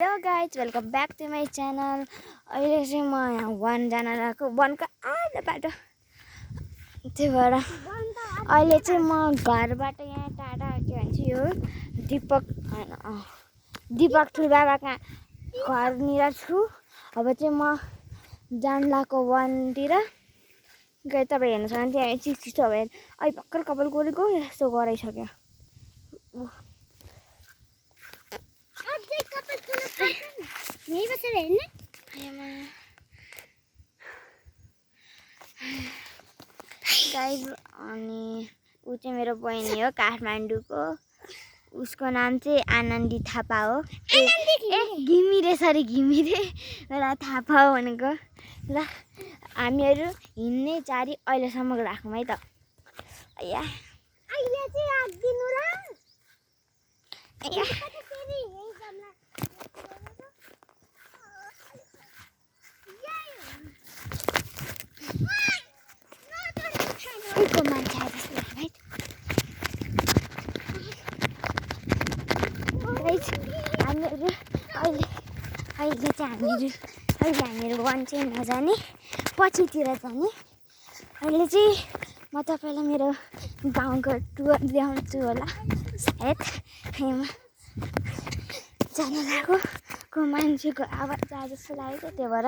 Hello guys welcome back to my channel. अहिले चाहिँ म यहाँ वन जान लागेको, वनको आधा बाटो। त्यही भएर अहिले चाहिँ म घरबाट यहाँ टाढा के भन्छ यो दिपक ठुलो बाबाका घरनिर छु। अब चाहिँ म जान लागेको वनतिर। गए तपाईँ हेर्न सक्नुहुन्छ त्यहाँ चिसो भयो। अहिले भर्खर कपाल गोलेको यस्तो गराइसक्यो। गाइज अनि ऊ चाहिँ मेरो बहिनी हो काठमाडौँको। उसको नाम चाहिँ आनन्दी थापा हो। घिमिरे सरी घिमिरे र थापा हो भनेको। ल हामीहरू हिँड्ने चारी अहिलेसम्म राखौँ है त। अहिले चाहिँ राखिदिनु ल। मान्छे आए जस्तो लाग्यो है। हामीहरू अहिले चाहिँ हामीहरू वन चाहिँ नजाने, पछितिर जाने। अहिले चाहिँ म तपाईँलाई मेरो गाउँको टुर ल्याउँछु होला सायद। जान लागेको मान्छेको आवाज आए जस्तो लागेको, त्यही भएर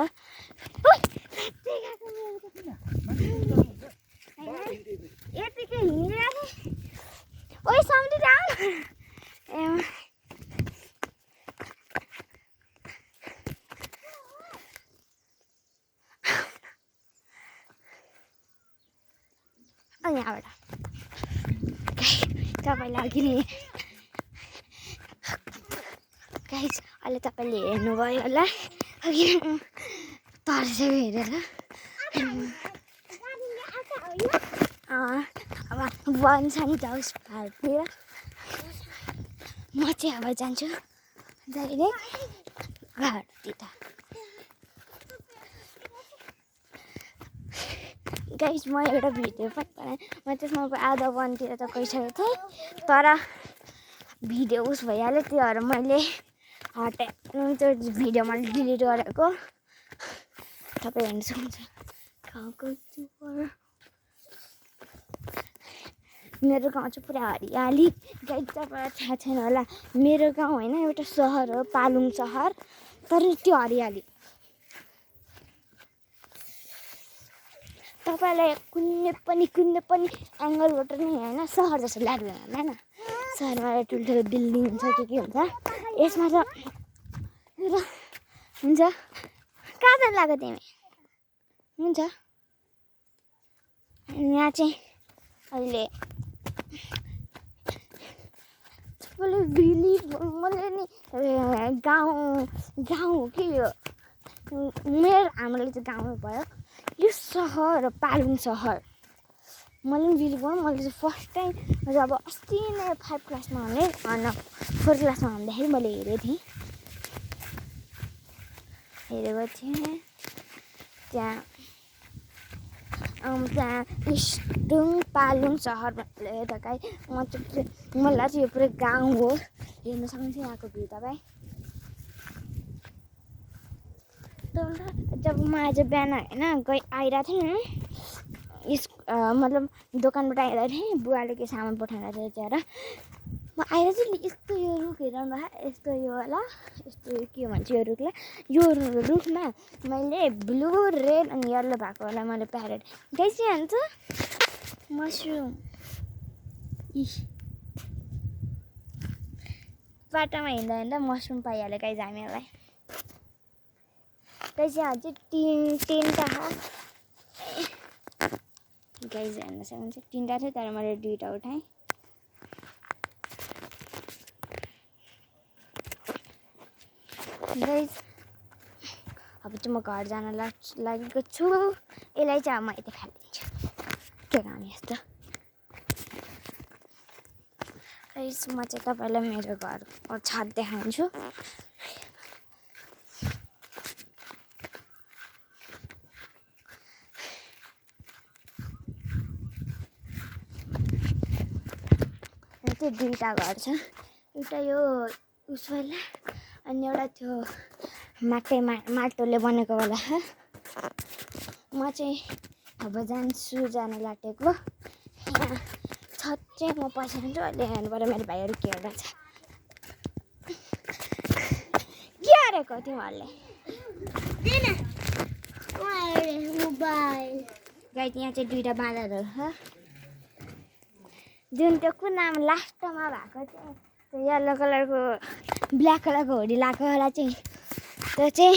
यतिकै हिँडिरहेको ओइ सम्झिँदै आऊ। यहाँबाट तपाईँलाई अघि नै गाइज अहिले तपाईँले हेर्नुभयो होला अघि तर्सेको हेरेर। अब वन सानी जाओस् घरतिर। म चाहिँ अब जान्छु डाइरेक्ट घरतिर। गाइज म एउटा भिडियो पनि बनाएँ। म त्यसमा आधा वनतिर त गइसकेको थिएँ, तर भिडियो उस भइहाल्यो। त्यो भएर मैले हटाए त्यो भिडियो मैले डिलिट गरेको। तपाईँ हेर्न सक्नुहुन्छ मेरो गाउँ चाहिँ पुरा हरियाली। गाइज तपाईँलाई थाहा छैन होला, मेरो गाउँ होइन एउटा सहर हो, पालुङ सहर, तर त्यो हरियाली तपाईँलाई कुनै पनि एङ्गलबाट नै होइन सहर जस्तो लाग्दैन होइन। सहरमा ठुल्ठुलो बिल्डिङ हुन्छ, के हुन्छ। यसमा त हुन्छ। कहाँ जानु लाग्यो तिमी? हुन्छ यहाँ चाहिँ अहिले मैले नि गाउँ हो कि यो हाम्रो चाहिँ गाउँ भयो। यो सहर पालुङ सहर मैले पनि बिलिभ गर्नु। मैले चाहिँ फर्स्ट टाइम जब अस्ति नै 5 क्लासमा हुने 4 क्लासमा हुँदाखेरि मैले हेरेको थिएँ त्यहाँ इस्टुङ पालुङ सहर भनेर त गाई मलाई चाहिँ यो पुरै गाउँ हो। हेर्न सक्नुहुन्छ यहाँको भ्यू तपाईँ। जब म आज बिहान होइन आइरहेको थिएँ मतलब दोकानबाट आइरहेको थिएँ, बुवाले के सामान पठाएर त्यहाँबाट म आएर चाहिँ यस्तो यो रुख हेर्नु यस्तो यो होला, यस्तो के भन्छ यो रुखलाई, यो रुखमा मैले ब्लू रेड अनि येल्लो भएको होला मैले प्यारेट गाई चाहिँ हान्छ मसरुम। बाटोमा हिँड्दा मसरुम पाइहाल्यो गाई हामीहरूलाई। गाई चाहिँ अझै तिनवटा गाई हेर्न सक्नुहुन्छ, तिनवटा थियो तर मैले 2टा उठाएँ। गाइज अब चाहिँ म घर जान लागेको छु। यसलाई चाहिँ अब म यतै फालिदिन्छु, के काम यस्तो। गाइज म चाहिँ तपाईँलाई मेरो घर छत देखाउँछु। त्यो 2टा घर छ, एउटा यो उसवाला अनि एउटा त्यो माटोले बनेको होला। म चाहिँ अब जान लागेको छत चाहिँ म पैसा दिन्छु अहिले हेर्नुबाट मेरो भाइहरू के गर्छ के गरेको तिमीहरूले मोबाइल गाइस यहाँ चाहिँ दुईटा बाँदरहरू छ जुन त्यो कुनामा लास्टमा भएको चाहिँ त्यो येल्लो कलरको ब्ल्याक कलरको हुडी लगाएको होला चाहिँ त्यो चाहिँ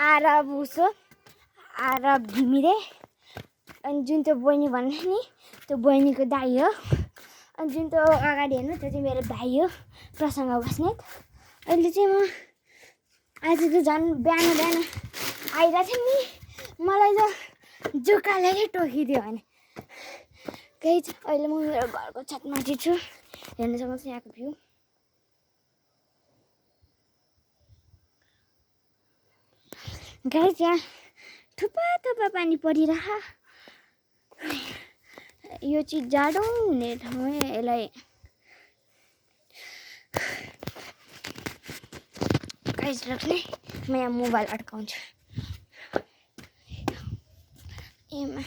आरब उसो आरब घिमिरे अनि जुन त्यो बहिनी भन्ने नि त्यो बहिनीको दाइ हो अनि जुन त्यो अगाडि हेर्नु त्यो चाहिँ मेरो भाइ हो प्रसङ्ग बस्नेत अहिले चाहिँ म आज त झन् बिहान आइरहेको थिएँ नि मलाई त जुकाले टोकिदियो भने केही अहिले म मेरो घरको छतमाथि छु हेर्न सक्नुहुन्छ यहाँको भ्यू गाइस यहाँ थुप्पा पानी परिरह यो चाहिँ जाडो हुने ठाउँ हो यसलाई गाइस राख्ने म यहाँ मोबाइल अड्काउँछु एमा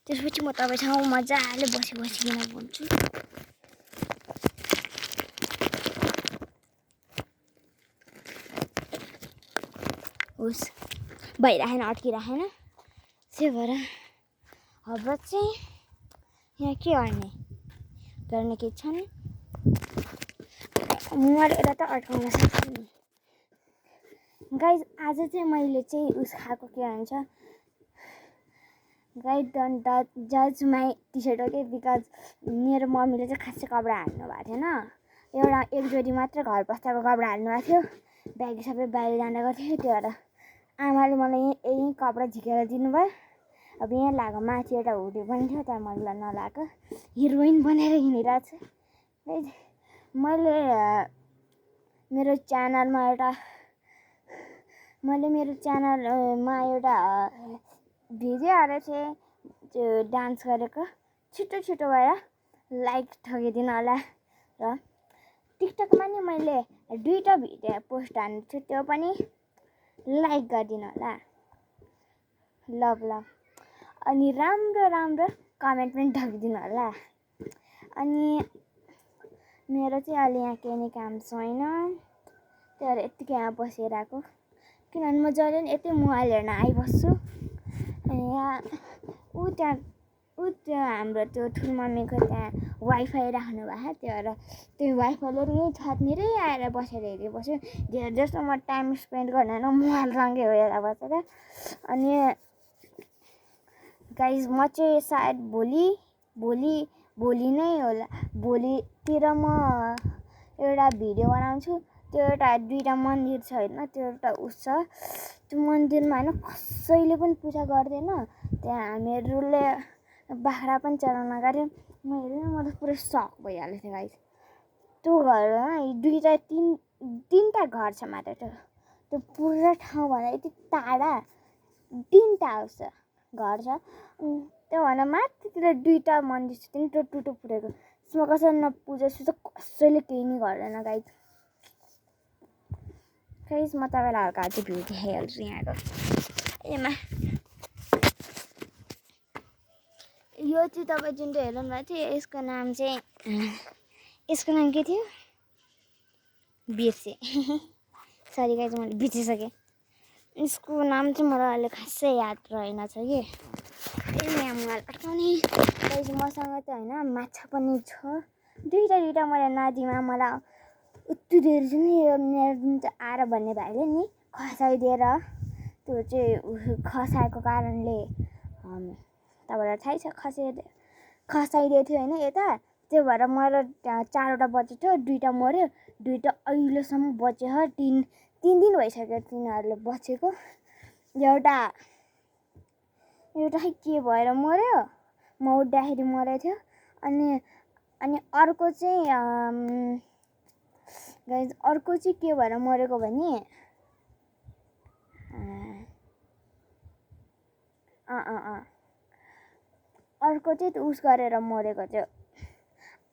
त्यसपछि म तपाईसँग मजाले बसिकन बोल्छु होस् भइरहेन अड्किरहेन त्यही भएर अब चाहिँ यहाँ के गर्ने के छैन मरेर त अड्काउन सक्छु नि गाइस आज चाहिँ मैले चाहिँ उस खाएको के भन्छ गाइस डोन्ट जज my T shirt okay because मेरो मम्मीले चाहिँ खासै कपडा हाल्नु भएको थिएन एउटा एक जोडी मात्र घर बस्दाको कपडा हाल्नु भएको थियो ब्याग सबै बाहिर जाँदा गर्थ्यो त्यो भएर आमाले मलाई यही कपडा झिकेर दिनुभयो अब यहाँ लगाएको माथि एउटा हुडी पनि थियो तर मैले नलाएको हिरोइन बनाएर हिँडिरहेको छु मैले मेरो च्यानलमा एउटा भिडियो हालेको थिएँ त्यो डान्स गरेको छिटो भएर लाइक ठगिदिनु होला र टिकटकमा नि मैले 2टा भिडियो पोस्ट हाल्नु छु त्यो पनि लाइक गरिदिनु होला लभ अनि राम्रो कमेन्ट पनि ठगिदिनु होला अनि मेरो चाहिँ अहिले यहाँ केही नि काम छैन त्यही भएर यत्तिकै यहाँ बसिरहेको किनभने म जहिले पनि यतै मोबाइल हेर्न आइबस्छु अनि यहाँ ऊ त्यो हाम्रो त्यो ठुलमम्मीको त्यहाँ वाइफाई राख्नु भएको त्यो भएर त्यो वाइफाईले यहीँ छतनिरै आएर बसेर हेरिबस्छु धेरै जस्तो म टाइम स्पेन्ड गर्दैन मोबाइलसँगै हो हेरेर बसेर अनि गाइस म चाहिँ सायद भोलि नै होला भोलितिर म एउटा भिडियो बनाउँछु त्यो एउटा 2टा मन्दिर छ होइन त्यो एउटा उस छ त्यो मन्दिरमा होइन कसैले पनि पूजा गर्दैन त्यहाँ हामीहरूले बाख्रा पनि चढाउन गऱ्यो म हेरेँ म त पुरै सक भइहालेको थिएँ गाइस त्यो घरमा 3टा घर छ मात्र त्यो पुरा ठाउँभन्दा यति टाढा 3टा हाउस घर छ त्यो भन्दा माथितिर 2टा मन्दिर छ त्यो टुटो फुटेको त्यसमा कसैले नपूजा सुजा कसैले केही नि गर्दैन गाइस म तपाईँलाई हल्का चाहिँ भ्यू देखाइहाल्छु यहाँको एमा यो चाहिँ तपाईँ जुन चाहिँ हेर्नु भएको थियो यसको नाम के थियो बिर्सेँ सरी गाइस मैले बिर्सिसकेँ यसको नाम चाहिँ मलाई अहिले खासै याद रहेन छ कि यहाँ मोबाइल अड्काउने गाइस मसँग त होइन माछा पनि छ 2टा मैले नदीमा मलाई उति धेरै चाहिँ नि यो मेरो जुन चाहिँ आएर भन्ने भाइले नि खसाइदिएर त्यो चाहिँ खसाएको कारणले तपाईँलाई थाहै छ खसाइदिएको थियो होइन यता त्यो भएर मेरो 4वटा बचेको थियो 2टा मऱ्यो 2टा अहिलेसम्म बचेछ 3 दिन भइसक्यो तिनीहरूले बचेको एउटा के भएर मऱ्यो म उठ्दाखेरि मरेको थियो अनि अर्को चाहिँ गाइस अर्को चाहिँ के भएर मरेको भने अर्को चाहिँ उस गरेर मरेको थियो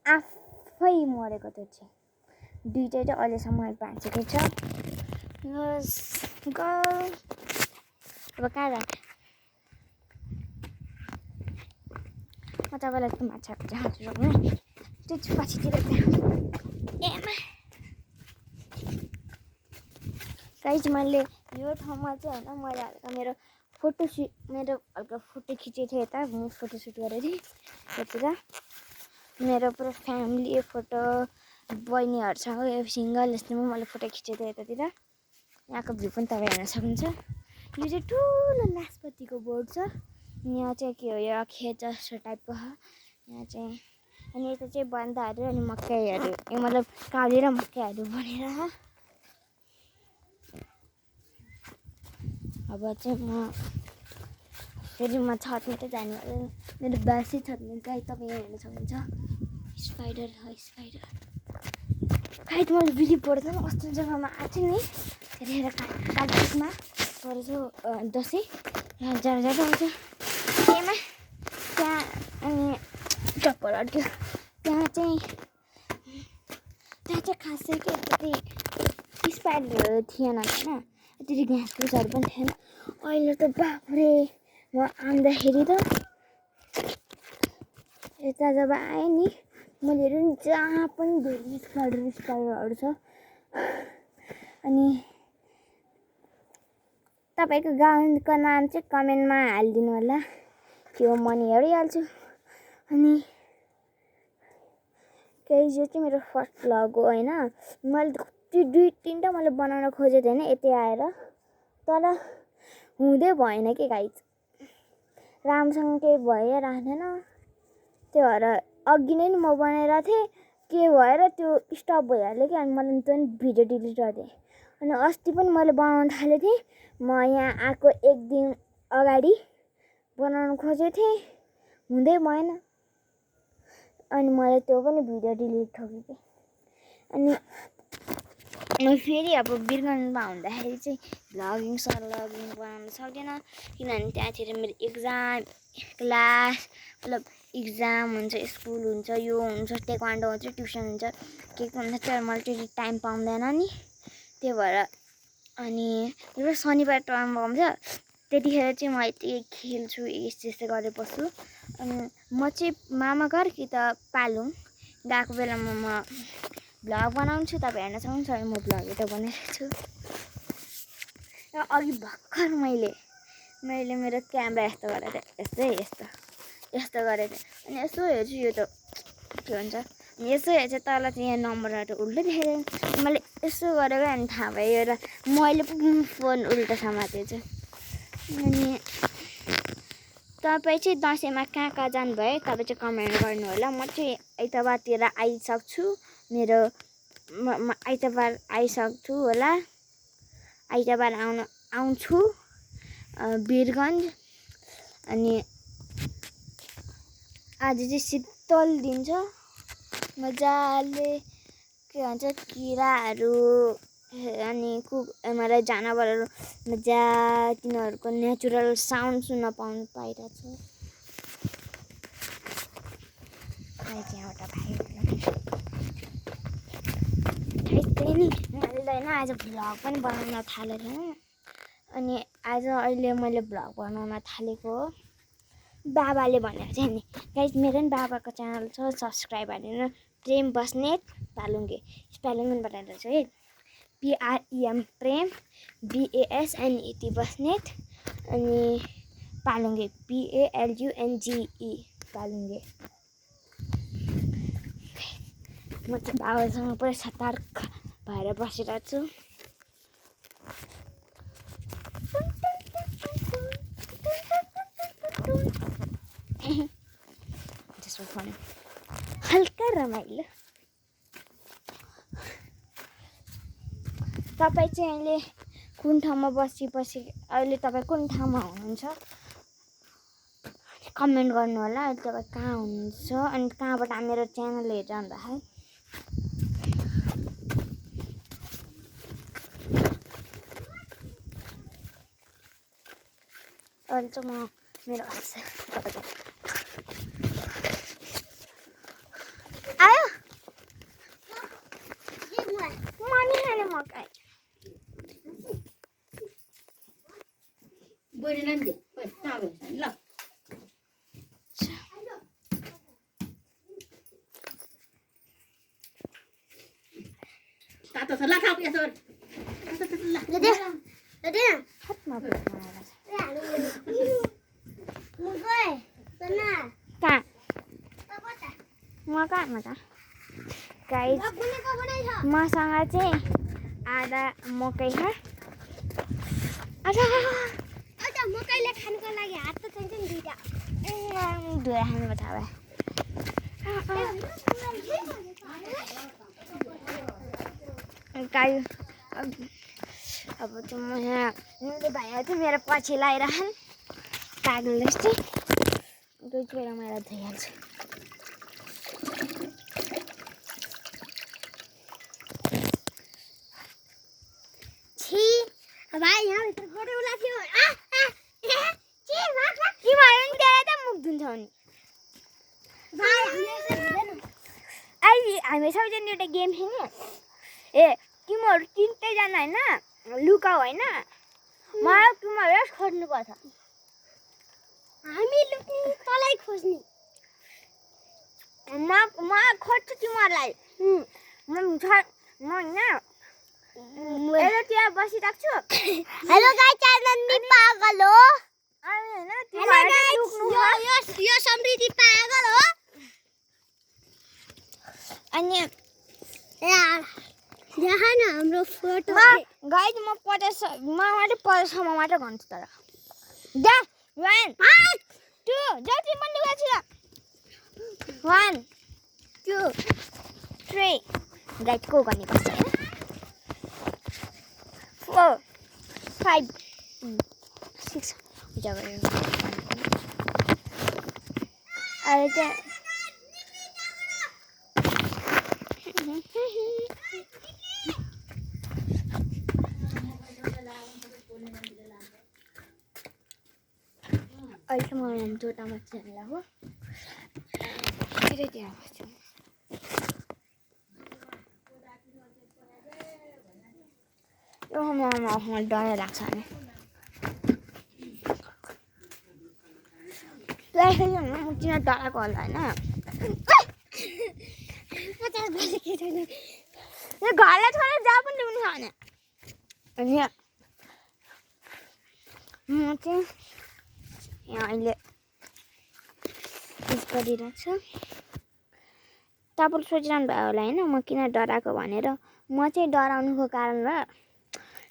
आफै मरेको त्यो चाहिँ दुईटै चाहिँ अहिलेसम्म मैले भाँचेकै छ। अब कहाँ जाने म तपाईँलाई त्यो माछाको चाहन्छु सक्नु त्यो चाहिँ पछितिर एमा गाइज मैले यो ठाउँमा चाहिँ होइन मैले हल्का मेरो हल्का फोटो खिचेको थिएँ यता म फोटोसुट गरेको थिएँ यतिर मेरो पुरा फ्यामिली फोटो बहिनीहरूसँग सिङ्गल यस्तोमा मैले फोटो खिचेको थिएँ यतातिर यहाँको भ्यू पनि तपाईँ हेर्न सक्नुहुन्छ। यो चाहिँ ठुलो नासपतिको बोर्ड छ यहाँ चाहिँ के हो यो खेत जस्तो टाइपको छ यहाँ चाहिँ अनि यता चाहिँ बन्दाहरू अनि मकैहरू यो मतलब काउली र मकैहरू बनेर अब चाहिँ म फेरि म छतमा त जाने मेरो बासी छतमा गाई तपाईँ यहाँ हेर्न सक्नुहुन्छ स्पाइडर गाई त मैले बिली पर्दैन कस्तो जग्गामा आएको थिएँ नि त्यतिखेर काठमा परेछु दसैँ यहाँ जाँदा आउँछ त्यहीमा त्यहाँ अनि चप्पल अड्क्यो त्यहाँ चाहिँ खासै के त्यति स्पाइडरहरू थिएन होइन त्यति घाँसघुसहरू पनि थिएन। अहिले त बाफ्रे म आउँदाखेरि त यता जब आएँ नि मैले हेरेँ नि जहाँ पनि धेरै स्पाइडरहरू छ। अनि तपाईँको गाउँको नाम चाहिँ कमेन्टमा हालिदिनु होला त्यो म नि हेरिहाल्छु। अनि केही यो चाहिँ मेरो फर्स्ट भ्लग हो होइन मैले त्यो 2-3टा मैले बनाउन खोजेको थिएँ होइन यतै आएर तर हुँदै भएन के गाइज राम्रोसँग केही भइरहेको थिएन त्यो भएर अघि नै म बनाइरहेको थिएँ के भएर त्यो स्टप भइहाल्यो कि अनि मैले त्यो नि भिडियो डिलिट गरिदिएँ। अनि अस्ति पनि मैले बनाउन थालेको थिएँ म यहाँ आएको 1 दिन अगाडि बनाउन खोजेको थिएँ हुँदै भएन अनि मैले त्यो पनि भिडियो डिलिट ठोकेँ। अनि फेरि अब वीरगन्जमा हुँदाखेरि चाहिँ भ्लगिङ बनाउन सक्दैन किनभने त्यहाँतिर मेरो एक्जाम क्लास मतलब एक्जाम हुन्छ स्कुल हुन्छ यो हुन्छ टेक्वान्डो हुन्छ ट्युसन हुन्छ के हुन्छ त्यो मैले त्यति टाइम पाउँदैन नि त्यही भएर अनि यो शनिबार टाइम पाउँछ त्यतिखेर चाहिँ म यति खेल्छु यस्तै गरेर बस्छु। अनि म चाहिँ मामा घर कि त पालुङ गएको बेलामा म भ्लग बनाउँछु तपाईँ हेर्न सक्नुहुन्छ म भ्लग यता बनाइरहेको छु। र अघि भर्खर मैले मेरो क्यामेरा यस्तो गरेर यस्तो गरेको थिएँ अनि यसो हेर्छु यो त के भन्छ यसो हेर्छु तल चाहिँ यहाँ नम्बरहरू उल्टै देखेको मैले यसो गरेको अनि थाहा भयो एउटा मैले फोन उल्टा समातेको छु। अनि तपाईँ चाहिँ दसैँमा कहाँ जानुभयो तपाईँ चाहिँ कमेन्ट गर्नु होला। म चाहिँ आइतबारतिर आइसक्छु मेरो आइतबार आइसक्छु होला आइतबार आउँछु वीरगन्ज। अनि आज चाहिँ शीतल दिन छ मजाले के भन्छ किराहरू अनि मलाई जनावरहरू मजा तिनीहरूको नेचुरल साउन्ड सुन्न पाइरहेको छ। त्यही नि होइन आज भ्लग पनि बनाउन थालेको थिएन अनि आज अहिले मैले भ्लग बनाउन थालेको हो। बाबाले भनेको चाहिँ नि गाइस मेरो पनि बाबाको च्यानल छ सब्सक्राइब हालेर प्रेम बस्नेत पालुङ्गे स्पेलिङ पनि बताइदिएको छु है PREM प्रेम BASNET बस्नेत अनि पालुङ्गे PALUNGE पालुङ्गे। म चाहिँ बाबासँग पुरा सतर्क भएर बसिरहेको छु। हल्का रमाइलो तपाईँ चाहिँ अहिले कुन ठाउँमा बसी अहिले तपाईँ कुन ठाउँमा हुनुहुन्छ कमेन्ट गर्नु होला। अहिले तपाईँ कहाँ हुनुहुन्छ अनि कहाँबाट मेरो च्यानल हेरेर भन्दाखेरि अहिले चाहिँ म मेरो आयो बहिनीलाई नि दे चाबो ल तातो छ ल खाऊ यसो हातमा कहाँ म कहाँमा त गाइस मसँग चाहिँ आधा मकै छ मकैले खानुको लागि हात त चाहिन्छ नि दुईटा धुएर खानु छ गाई अब चाहिँ म यहाँ मेरो भाइहरू चाहिँ मेरो पछि लगाइरहन् पागल जस्तै दुई गएर मेरो धोइहाल्छु भाइ यहाँ भित्र गडौला थियो के भयो नि त्यहाँ त मुख धुन्छौ नि अहिले हामी सबैजना एउटा गेम खेल्ने ए तिमीहरू तिनटैजना होइन लुकाऊ होइन मलाई तिमीहरू खोज्नुपर्छ हामी लुक्ने तँलाई खोज्ने म खोज्छु तिमीहरूलाई म होइन हेलो त्यहाँ बसिरहेको छु हेलो गाइस चारनन्दी पागल हो यो समृद्धि पागल हो अनि यहाँ न हाम्रो फोटो गाइस म 50 मात्रै 50 मात्रै भन्छु तर जा 1 2 जति पनि लुगा छु 1 2 3 गाइस को गर्ने पर्छ 4 5 6 जग्गा अहिले चाहिँ अहिले म जोटामा चल्ला हो फेरि त्यहाँ बस्छु यो मलाई डर लाग्छ नि त्यसैले म किन डराएको होला होइन यो घरलाई छोडेर जहाँ पनि ल्याउनु छ भने अनि म चाहिँ यहाँ अहिले उस गरिरहेको छु तपाईँले सोचिरहनु भयो होला होइन म किन डराएको भनेर म चाहिँ डराउनुको कारण र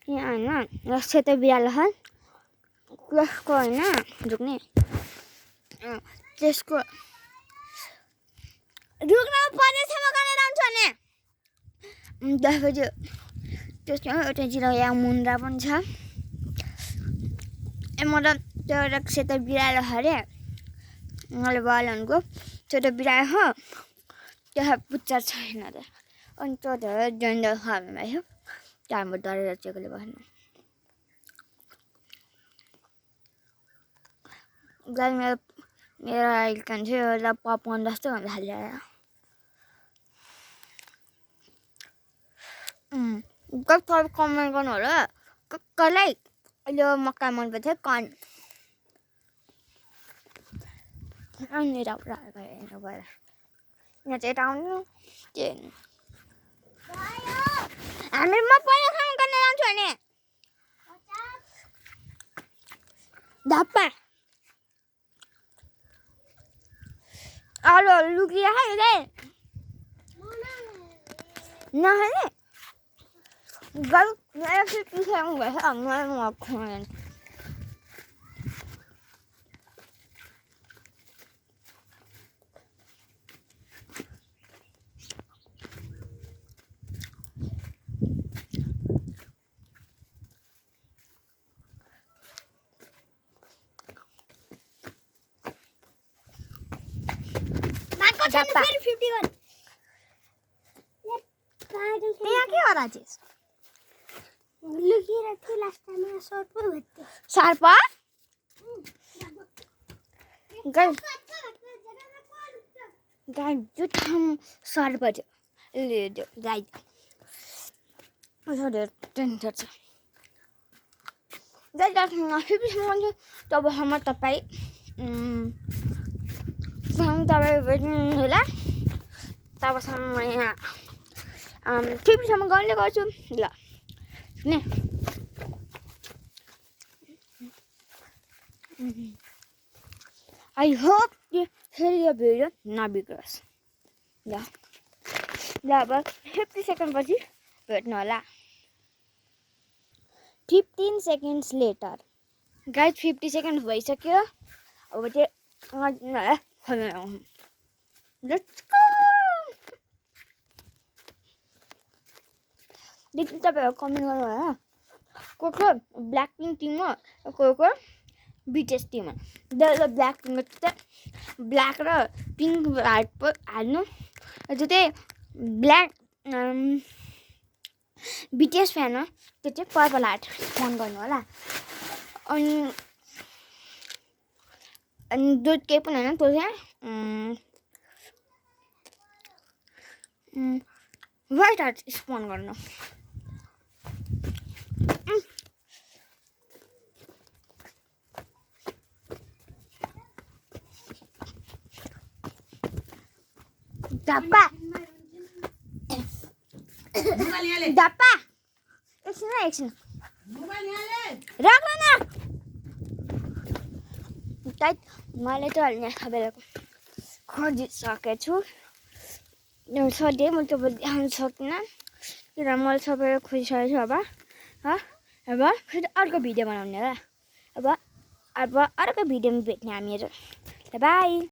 यहाँ होइन सेतो बिरालो छ त्यसको होइन झुक्ने त्यसको रुख्न पर्नेछमा गरेर आउँछ भने त्यसपछि त्यसमा एउटातिर यहाँ मुन्द्रा पनि छ मतलब त्यो एउटा सेतो बिरालो अरे मैले बालनको सेतो बिरालो हो त्यो पुच्चा छैन अरे अनि त्यो धेरै डेन्जर छ हामीलाई त्यहाँबाट डरेर चेकोले बस्नु गाई मेरो अहिले चाहिँ एउटा पपकर्न जस्तो हुन थाल्यो कसलाई कमेन्ट गर्नु होला कसलाई अहिले मक्का मन पर्छ कन अनि राउरा हेर्नु गएर यहाँ चाहिँ यता आउनु हामी म पहिला काम गर्न जान्छु भने धप्पा अरू लुकिरहेको नखाने गल एकछिन पिछाउनु भएछ मलाई म खुवाएँ Gappa. यहाँ के हो राजेश लुकिरहेको लास्ट टाइम सर्ट पो भेट्यो सर्प गाई जो ठाउँ सर्प थियो ले गाई टेन्सन छ फिफ्टीसम्म तबसम्म तपाईँ भेट्नु होला तबसम्म म यहाँ 50सम्म गर्ने गर्छु ल ने आई होप फेरि यो भिडियो नबिग्रोस् ल अब 50 सेकेन्ड पछि भेट्नु होला 15 सेकेन्ड्स लेटर गाइस 50 सेकेन्ड भइसक्यो अब चाहिँ लेट्स गो देखि तपाईहरु कमेन्ट गर्नु होला को ब्ल्याक पिङ्क टिम हो को BTS टिम हो द ब्ल्याक पिङ्क चाहिँ ब्ल्याक र पिङ्क हाल्नु जो चाहिँ ब्ल्याक BTS फ्यान हो त्यो चाहिँ पर्पल हार्ट फोन गर्नु होला अनि जो केही पनि हैन त्यो चाहिँ व्हाइट हार्ट स्पोन गर्नु डप्पा मोबाइल यहाँ ले डप्पा एकछिन मोबाइल यहाँ ले राख्नु न टाइट मैले त अहिले सबैलाई खोजिसकेछु सधैँ म तपाईँ देखाउन सक्दिनँ किन मैले सबैलाई खोजिसकेको छु अब फेरि अर्को भिडियो बनाउने होला अब अर्को भिडियोमा भेट्ने हामीहरू बाई